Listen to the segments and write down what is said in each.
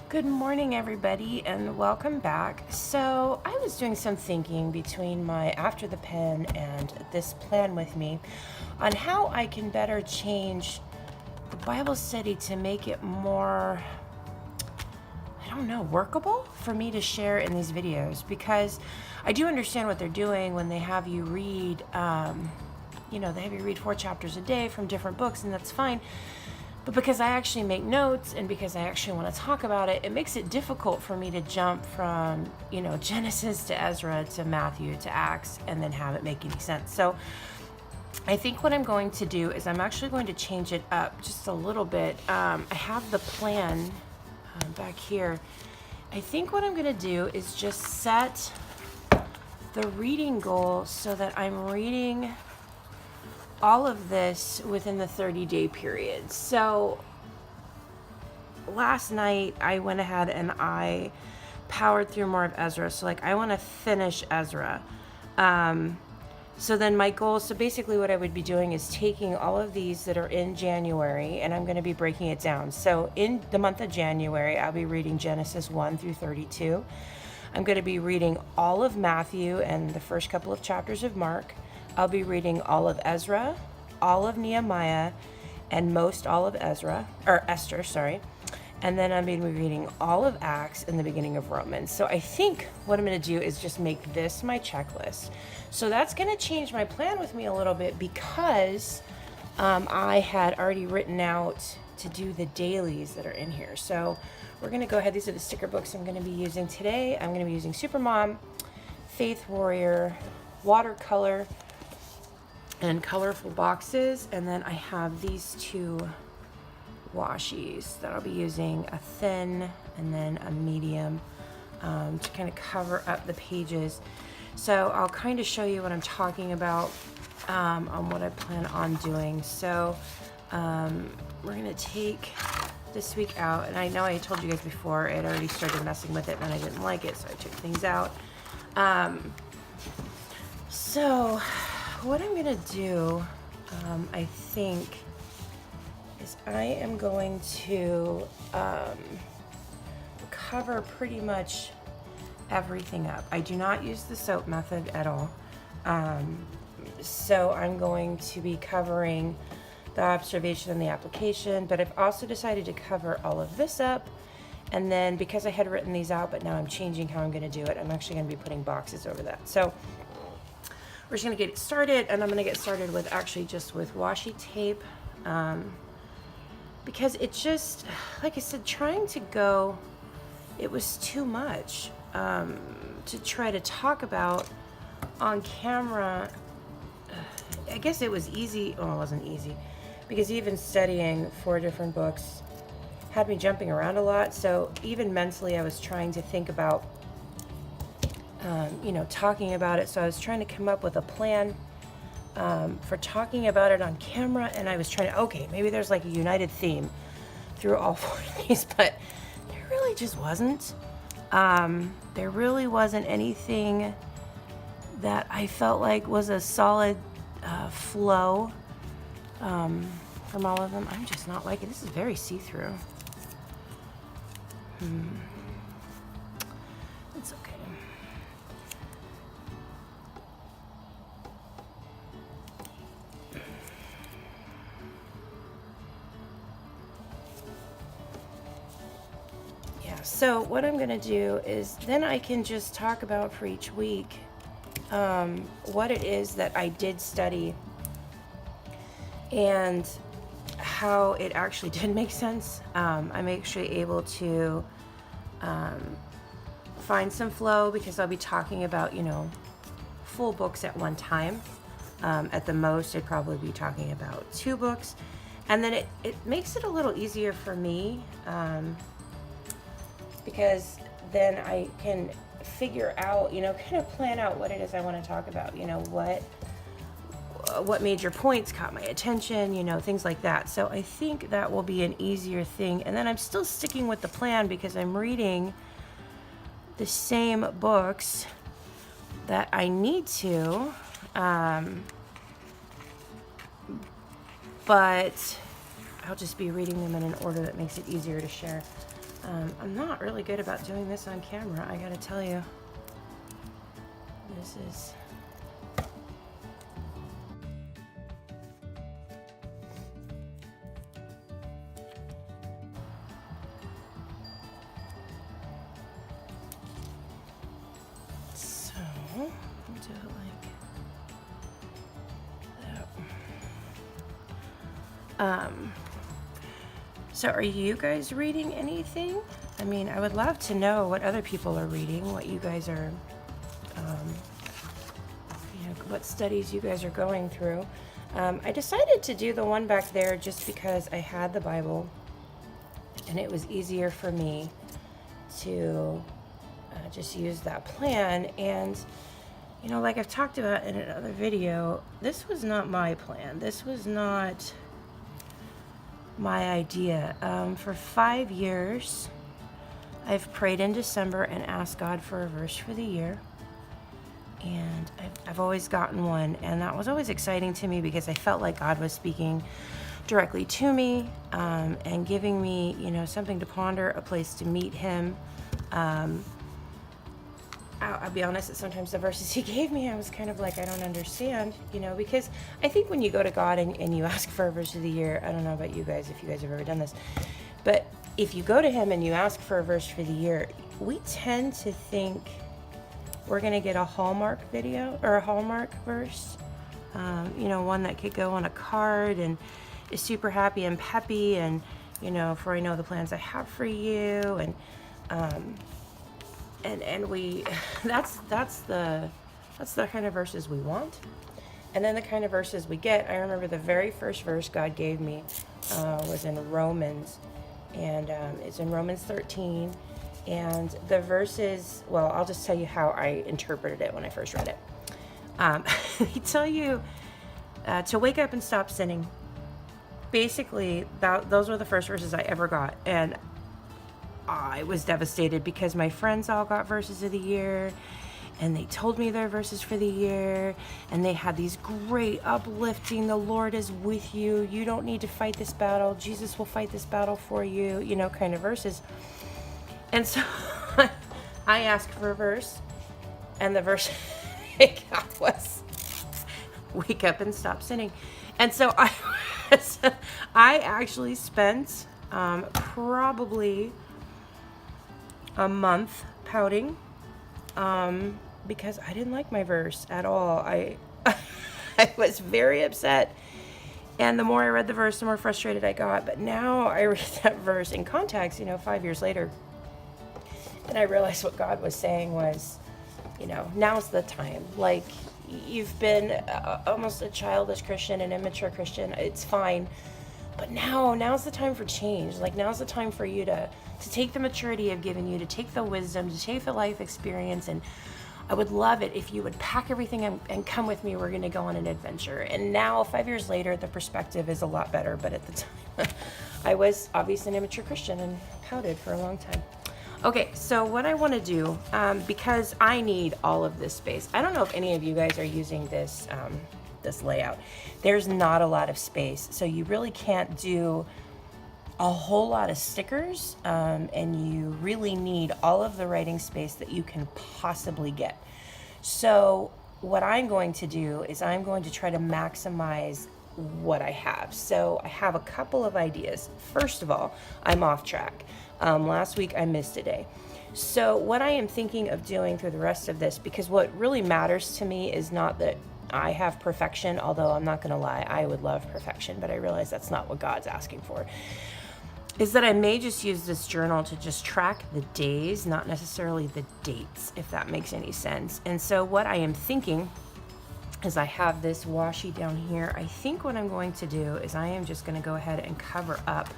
Good morning, everybody, and welcome back. So I was doing some thinking between my After the Pen and this plan with me on how I can better change the Bible study to make it more, I don't know, workable for me to share in these videos, because I do understand what they're doing when they have you read, they have you read 4 chapters a day from different books, and that's fine. But because I actually make notes and because I actually want to talk about it, it makes it difficult for me to jump from, Genesis to Ezra to Matthew to Acts and then have it make any sense. So I think what I'm going to do is I'm actually going to change it up just a little bit. I have the plan back here. I think what I'm going to do is just set the reading goal so that I'm reading all of this within the 30-day period. So last night I went ahead and I powered through more of Ezra. So I want to finish Ezra. So then my goal, so basically what I would be doing is taking all of these that are in January and I'm going to be breaking it down. So in the month of January, I'll be reading Genesis 1 through 32. I'm going to be reading all of Matthew and the first couple of chapters of Mark. I'll be reading all of Ezra, all of Nehemiah, and most all of Esther, sorry. And then I'm going to be reading all of Acts and the beginning of Romans. So I think what I'm going to do is just make this my checklist. So that's going to change my plan with me a little bit because I had already written out to do the dailies that are in here. So we're going to go ahead. These are the sticker books I'm going to be using today. I'm going to be using Supermom, Faith Warrior, Watercolor, and colorful boxes. And then I have these 2 washies that I'll be using, a thin and then a medium, to kind of cover up the pages. So I'll kind of show you what I'm talking about on what I plan on doing. So we're going to take this week out, and I know I told you guys before I had already started messing with it and I didn't like it, so I took things out. So what I'm going to do, I think, is I am going to cover pretty much everything up. I do not use the soap method at all. So I'm going to be covering the observation and the application, but I've also decided to cover all of this up. And then because I had written these out, but now I'm changing how I'm going to do it, I'm actually going to be putting boxes over that. So we're just going to get it started, and I'm going to get started with just with washi tape, because it just, like I said, trying to go, it was too much to try to talk about on camera. I guess it was easy. Oh, it wasn't easy, because even studying 4 different books had me jumping around a lot. So even mentally, I was trying to think about talking about it. So I was trying to come up with a plan for talking about it on camera, and I was trying to, okay, maybe there's like a united theme through all 4 of these, but there really just wasn't. There really wasn't anything that I felt like was a solid flow from all of them. I'm just not liking, this is very see-through. It's okay. So what I'm going to do is then I can just talk about for each week what it is that I did study and how it actually did make sense. I'm actually able to find some flow because I'll be talking about, full books at one time. At the most, I'd probably be talking about 2 books. And then it makes it a little easier for me, because then I can figure out, kind of plan out what it is I want to talk about, what major points caught my attention, things like that. So I think that will be an easier thing. And then I'm still sticking with the plan because I'm reading the same books that I need to, but I'll just be reading them in an order that makes it easier to share. I'm not really good about doing this on camera, I gotta tell you. This is... So, we'll do it like that. So are you guys reading anything? I mean, I would love to know what other people are reading, what you guys are, what studies you guys are going through. I decided to do the one back there just because I had the Bible and it was easier for me to just use that plan. And, you know, like I've talked about in another video, this was not my plan. This was not my idea. For 5 years, I've prayed in December and asked God for a verse for the year. And I've always gotten one. And that was always exciting to me because I felt like God was speaking directly to me and giving me, you know, something to ponder, a place to meet him. I'll be honest that sometimes the verses he gave me, I was kind of like, I don't understand, you know, because I think when you go to God and you ask for a verse of the year, I don't know about you guys, if you guys have ever done this, but if you go to him and you ask for a verse for the year, we tend to think we're going to get a Hallmark video or a Hallmark verse, you know, one that could go on a card and is super happy and peppy and, you know, for I know the plans I have for you and we that's the kind of verses we want. And then the kind of verses we get, I remember the very first verse God gave me was in Romans, and it's in Romans 13. And the verses, well, I'll just tell you how I interpreted it when I first read it. They tell you to wake up and stop sinning. Basically, those were the first verses I ever got, and I was devastated because my friends all got verses of the year and they told me their verses for the year and they had these great uplifting, the Lord is with you, you don't need to fight this battle, Jesus will fight this battle for you, you know, kind of verses. And so I asked for a verse, and the verse I got was wake up and stop sinning. And so I actually spent probably a month pouting because I didn't like my verse at all. I was very upset, and the more I read the verse, the more frustrated I got. But now I read that verse in context, you know, 5 years later, and I realized what God was saying was, you know, now's the time. Like, you've been almost a childish Christian, an immature Christian, it's fine, but now's the time for change. Like, now's the time for you to take the maturity I've given you, to take the wisdom, to take the life experience, and I would love it if you would pack everything and come with me. We're going to go on an adventure. And now, 5 years later, the perspective is a lot better, but at the time, I was obviously an immature Christian and pouted for a long time. Okay, so what I want to do, because I need all of this space, I don't know if any of you guys are using this this layout. There's not a lot of space, so you really can't do a whole lot of stickers, and you really need all of the writing space that you can possibly get. So what I'm going to do is I'm going to try to maximize what I have. So I have a couple of ideas. First of all, I'm off track. Last week I missed a day. So what I am thinking of doing through the rest of this, because what really matters to me is not that I have perfection, although I'm not going to lie, I would love perfection, but I realize that's not what God's asking for, is that I may just use this journal to just track the days, not necessarily the dates, if that makes any sense. And so what I am thinking is I have this washi down here. I think what I'm going to do is I am just going to go ahead and cover up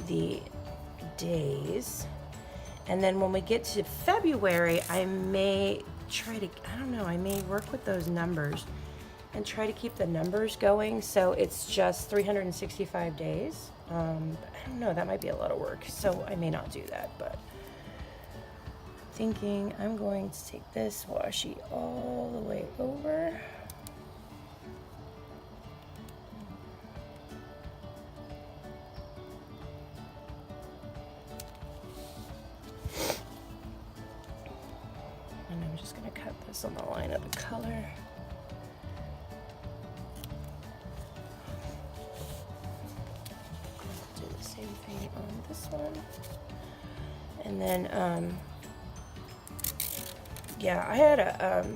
the days, and then when we get to February, I may try to, I don't know, I may work with those numbers and try to keep the numbers going so it's just 365 days. I don't know, that might be a lot of work, so I may not do that, but thinking I'm going to take this washi all the way over. this on the line of the color. Do the same thing on this one. And then, yeah, I had a,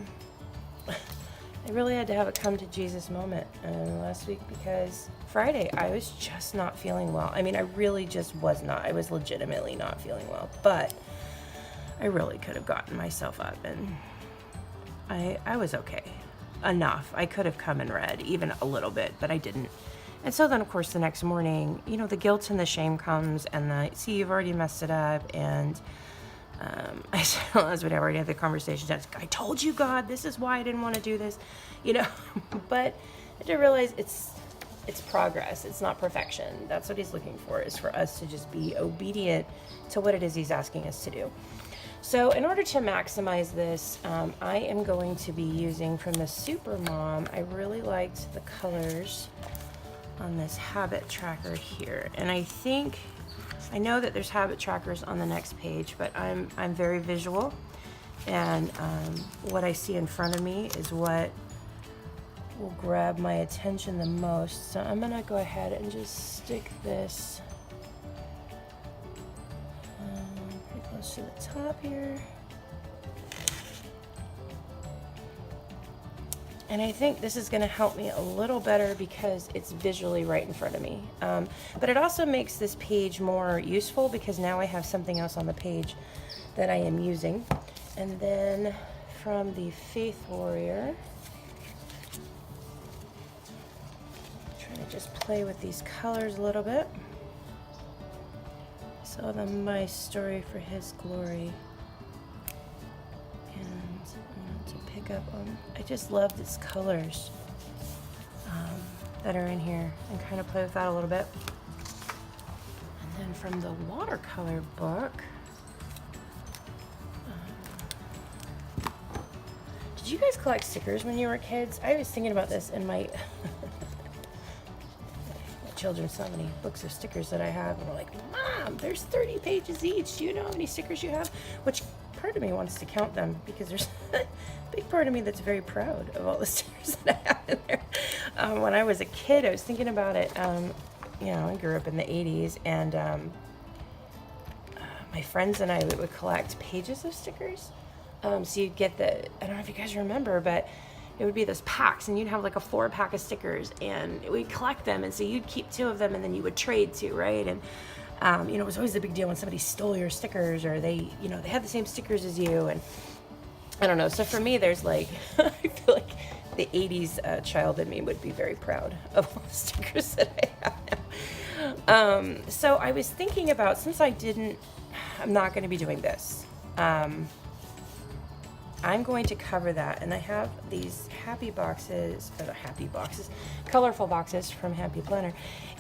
I really had to have a come to Jesus moment last week, because Friday I was just not feeling well. I mean, I really just was not. I was legitimately not feeling well, but I really could have gotten myself up, and I was okay enough. I could have come and read even a little bit, but I didn't. And so then, of course, the next morning, you know, the guilt and the shame comes, and the, see, you've already messed it up, and I realized when I already had the conversation, I told you, God, this is why I didn't want to do this, you know. But I had to realize it's progress. It's not perfection. That's what he's looking for, is for us to just be obedient to what it is he's asking us to do. So in order to maximize this, I am going to be using from the Super Mom. I really liked the colors on this habit tracker here, and I know that there's habit trackers on the next page, but I'm very visual, and what I see in front of me is what will grab my attention the most. So I'm gonna go ahead and just stick this pretty close to the top here. And I think this is going to help me a little better because it's visually right in front of me. But it also makes this page more useful, because now I have something else on the page that I am using. And then from the Faith Warrior, trying to just play with these colors a little bit. So my story for his glory. Up on, I just love these colors that are in here, and kind of play with that a little bit. And then from the watercolor book, did you guys collect stickers when you were kids? I was thinking about this in my children, so many books of stickers that I have, and we're like, Mom, there's 30 pages each. Do you know how many stickers you have? Which part of me wants to count them, because there's a big part of me that's very proud of all the stickers that I have in there. When I was a kid, I was thinking about it. You know, I grew up in the 80s, and my friends and I would collect pages of stickers. So you'd get I don't know if you guys remember, but it would be those packs, and you'd have like a 4-pack of stickers, and we'd collect them, and so you'd keep 2 of them, and then you would trade 2, right? And you know, it was always a big deal when somebody stole your stickers, or they had the same stickers as you, and I don't know. So for me, there's like, I feel like the 80s child in me would be very proud of all the stickers that I have now. So I was thinking about, since I'm not going to be doing this, I'm going to cover that, and I have these colorful boxes from Happy Planner,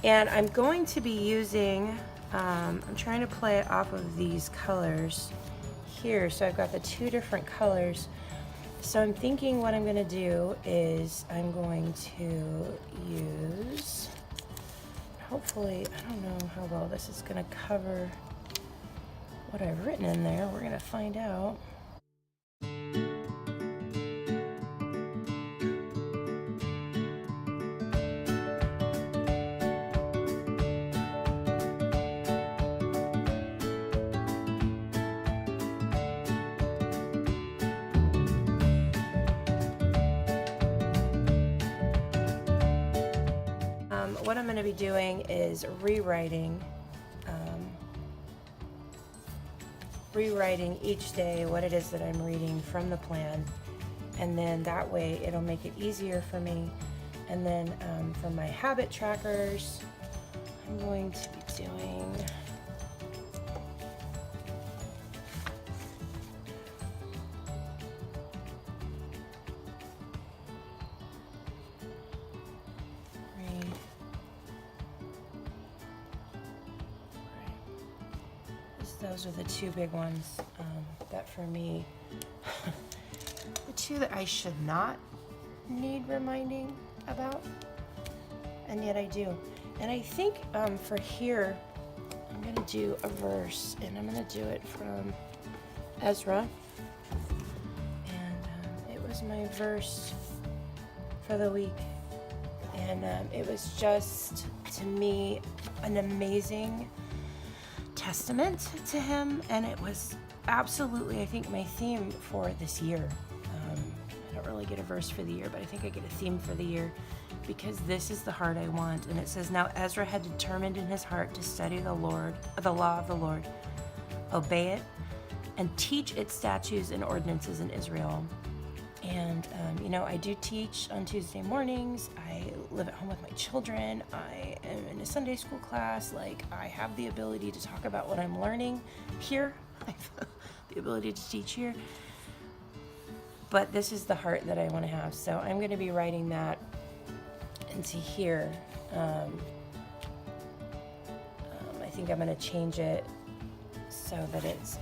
and I'm going to be using, I'm trying to play it off of these colors here. So I've got the 2 different colors. So I'm thinking what I'm going to do is I'm going to use, hopefully, I don't know how well this is going to cover what I've written in there. We're going to find out. What I'm going to be doing is rewriting each day what it is that I'm reading from the plan, and then that way it'll make it easier for me. And then for my habit trackers, I'm going to be doing those are the 2 big ones that for me, the 2 that I should not need reminding about, and yet I do. And I think for here, I'm going to do a verse, and I'm going to do it from Ezra, and my verse for the week. And it was just, to me, an amazing testament to him. And it was absolutely, I think, my theme for this year. I don't really get a verse for the year, but I think I get a theme for the year, because this is the heart I want. And it says, now Ezra had determined in his heart to study the law of the Lord, obey it, and teach its statutes and ordinances in Israel. And, I do teach on Tuesday mornings. I live at home with my children. I am in a Sunday school class. Like, I have the ability to talk about what I'm learning here. I have the ability to teach here. But this is the heart that I want to have. So I'm going to be writing that into here. I think I'm going to change it so that it's...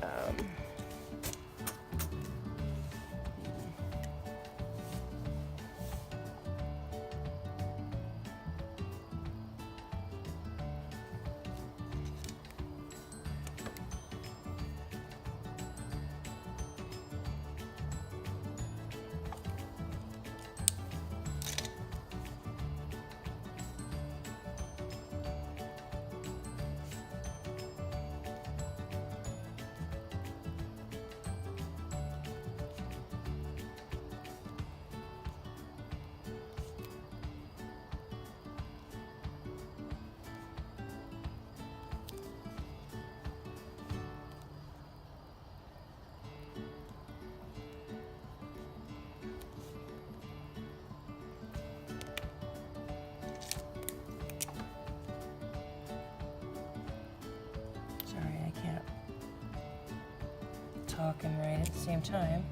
talk and write at the same time.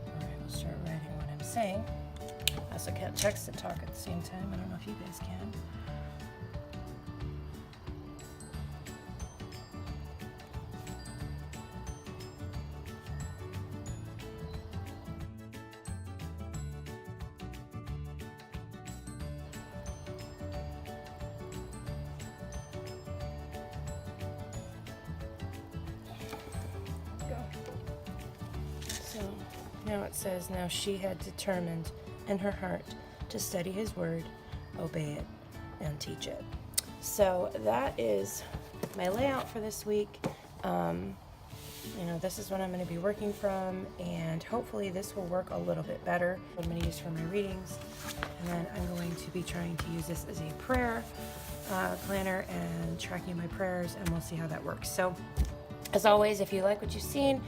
Alright, we'll start writing what I'm saying. I also can't text and talk at the same time. I don't know if you guys can. So now it says, now she had determined in her heart to study his word, obey it, and teach it. So that is my layout for this week. This is what I'm going to be working from, and hopefully this will work a little bit better. I'm going to use for my readings, and then I'm going to be trying to use this as a prayer planner and tracking my prayers, and we'll see how that works. So as always, if you like what you've seen,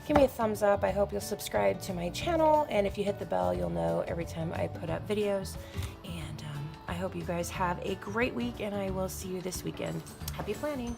give me a thumbs up. I hope you'll subscribe to my channel, and if you hit the bell, you'll know every time I put up videos. And I hope you guys have a great week, and I will see you this weekend. Happy planning!